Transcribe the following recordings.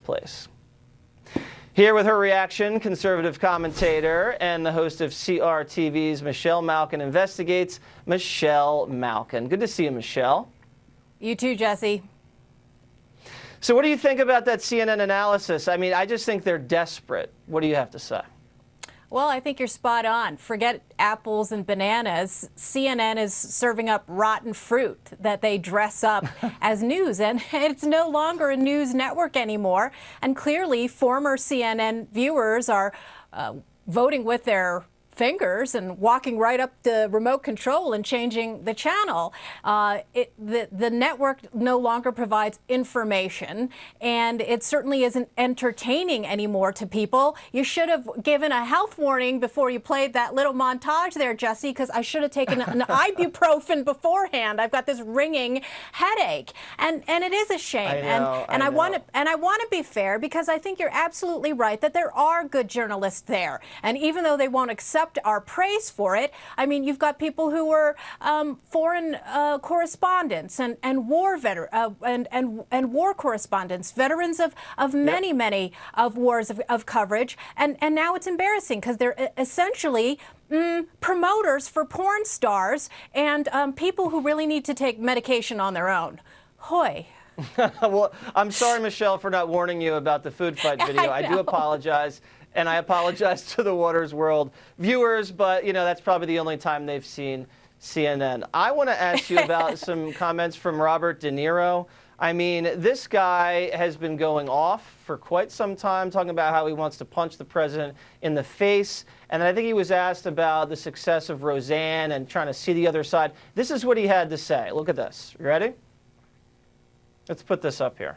place. Here with her reaction, conservative commentator and the host of CRTV's Michelle Malkin Investigates, Michelle Malkin. Good to see you, Michelle. You too, Jesse. So what do you think about that CNN analysis? I mean, I just think they're desperate. What do you have to say? Well, I think you're spot on. Forget apples and bananas. CNN is serving up rotten fruit that they dress up as news, and it's no longer a news network anymore. And clearly, former CNN viewers are voting with their fingers and walking right up the remote control and changing the channel. The network no longer provides information, and it certainly isn't entertaining anymore to people. You should have given a health warning before you played that little montage there, Jesse, because I should have taken an ibuprofen beforehand. I've got this ringing headache, and it is a shame. I want to be fair, because I think you're absolutely right that there are good journalists there, and even though they won't accept our praise for it. I mean, you've got people who were foreign correspondents and war and war correspondents, veterans of many of wars of coverage, and now it's embarrassing because they're essentially promoters for porn stars and people who really need to take medication on their own. Hoy. Well, I'm sorry, Michelle, for not warning you about the food fight video. I do apologize. And I apologize to the Waters World viewers, but, you know, that's probably the only time they've seen CNN. I want to ask you about some comments from Robert De Niro. I mean, this guy has been going off for quite some time, talking about how he wants to punch the president in the face. And I think he was asked about the success of Roseanne and trying to see the other side. This is what he had to say. Look at this. You ready? Let's put this up here.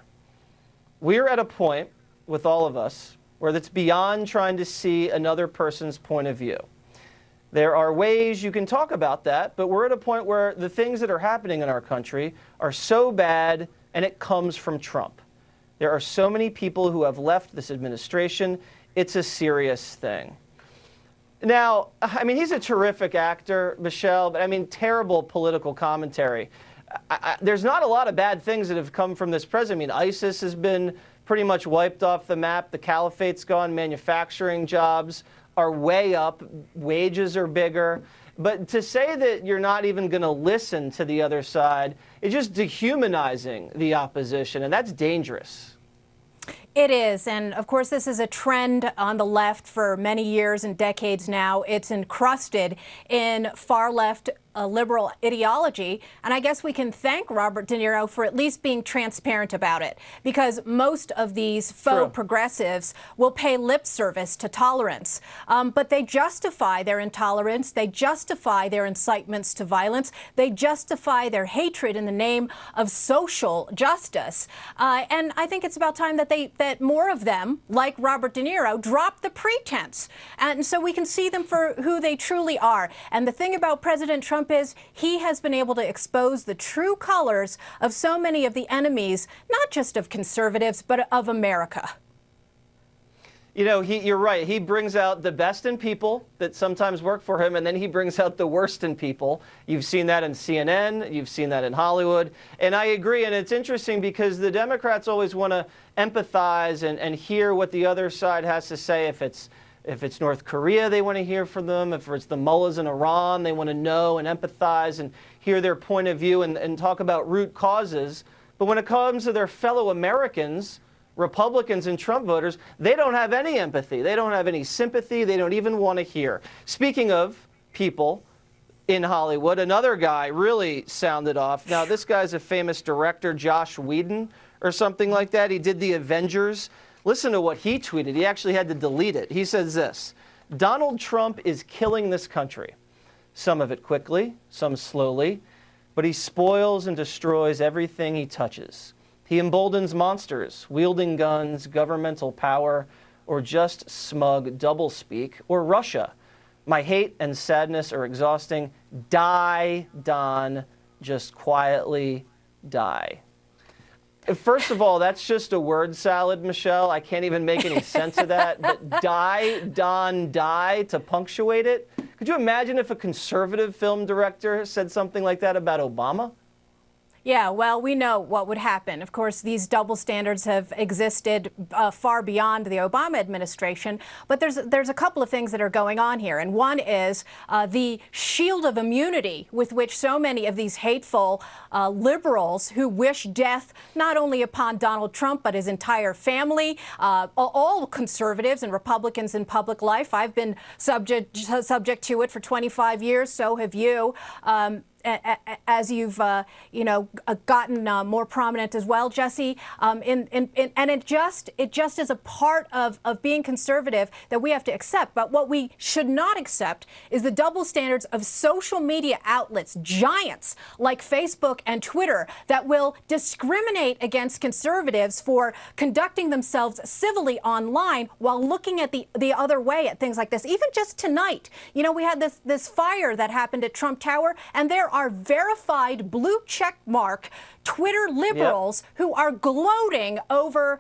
We're at a point with all of us where it's beyond trying to see another person's point of view. There are ways you can talk about that, but we're at a point where the things that are happening in our country are so bad, and it comes from Trump. There are so many people who have left this administration. It's a serious thing. Now, I mean, he's a terrific actor, Michelle, but I mean, terrible political commentary. There's not a lot of bad things that have come from this president. I mean, ISIS has been pretty much wiped off the map. The caliphate's gone. Manufacturing jobs are way up. Wages are bigger. But to say that you're not even going to listen to the other side is just dehumanizing the opposition, and that's dangerous. It is, and of course this is a trend on the left for many years and decades now. It's encrusted in far-left liberal ideology, and I guess we can thank Robert De Niro for at least being transparent about it, because most of these faux progressives will pay lip service to tolerance, but they justify their intolerance, they justify their incitements to violence, they justify their hatred in the name of social justice, and I think it's about time that more of them, like Robert De Niro, drop the pretense, and so we can see them for who they truly are. And the thing about President Trump is he has been able to expose the true colors of so many of the enemies, not just of conservatives, but of America. You know, you're right. He brings out the best in people that sometimes work for him, and then he brings out the worst in people. You've seen that in CNN. You've seen that in Hollywood. And I agree, and it's interesting because the Democrats always want to empathize and hear what the other side has to say. If it's North Korea, they want to hear from them. If it's the mullahs in Iran, they want to know and empathize and hear their point of view and talk about root causes. But when it comes to their fellow Americans, Republicans and Trump voters, they don't have any empathy. They don't have any sympathy. They don't even want to hear. Speaking of people in Hollywood, another guy really sounded off. Now, this guy's a famous director, Josh Whedon, or something like that. He did The Avengers. Listen to what he tweeted. He actually had to delete it. He says this: Donald Trump is killing this country. Some of it quickly, some slowly, but he spoils and destroys everything he touches. He emboldens monsters, wielding guns, governmental power, or just smug doublespeak, or Russia. My hate and sadness are exhausting. Die, Don, just quietly die. First of all, that's just a word salad, Michelle. I can't even make any sense of that. But die, Don, die, to punctuate it. Could you imagine if a conservative film director said something like that about Obama? Yeah, well, we know what would happen. Of course, these double standards have existed far beyond the Obama administration. But there's a couple of things that are going on here. And one is the shield of immunity with which so many of these hateful liberals who wish death not only upon Donald Trump, but his entire family, all conservatives and Republicans in public life. I've been subject to it for 25 years. So have you. As you've gotten more prominent as well, Jesse, and it just is a part of being conservative that we have to accept. But what we should not accept is the double standards of social media outlets, giants like Facebook and Twitter, that will discriminate against conservatives for conducting themselves civilly online while looking at the other way at things like this. Even just tonight, we had this fire that happened at Trump Tower, and there are verified blue check mark Twitter liberals who are gloating over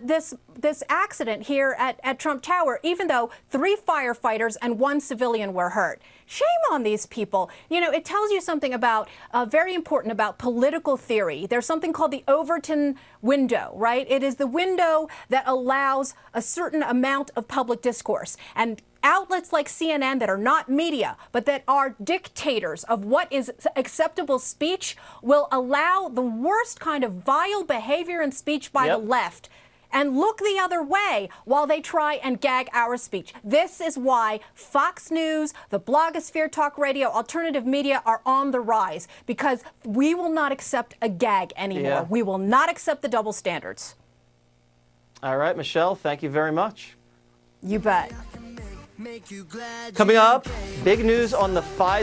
this accident here at Trump Tower, even though 3 firefighters and 1 civilian were hurt. Shame on these people. It tells you something about, very important about political theory. There's something called the Overton window, right? It is the window that allows a certain amount of public discourse. And outlets like CNN that are not media, but that are dictators of what is acceptable speech, will allow the worst kind of vile behavior and speech by the left and look the other way while they try and gag our speech. This is why Fox News, the blogosphere, talk radio, alternative media are on the rise, because we will not accept a gag anymore. We will not accept the double standards. All right, Michelle, thank you very much. You bet. Coming up, big news on the 5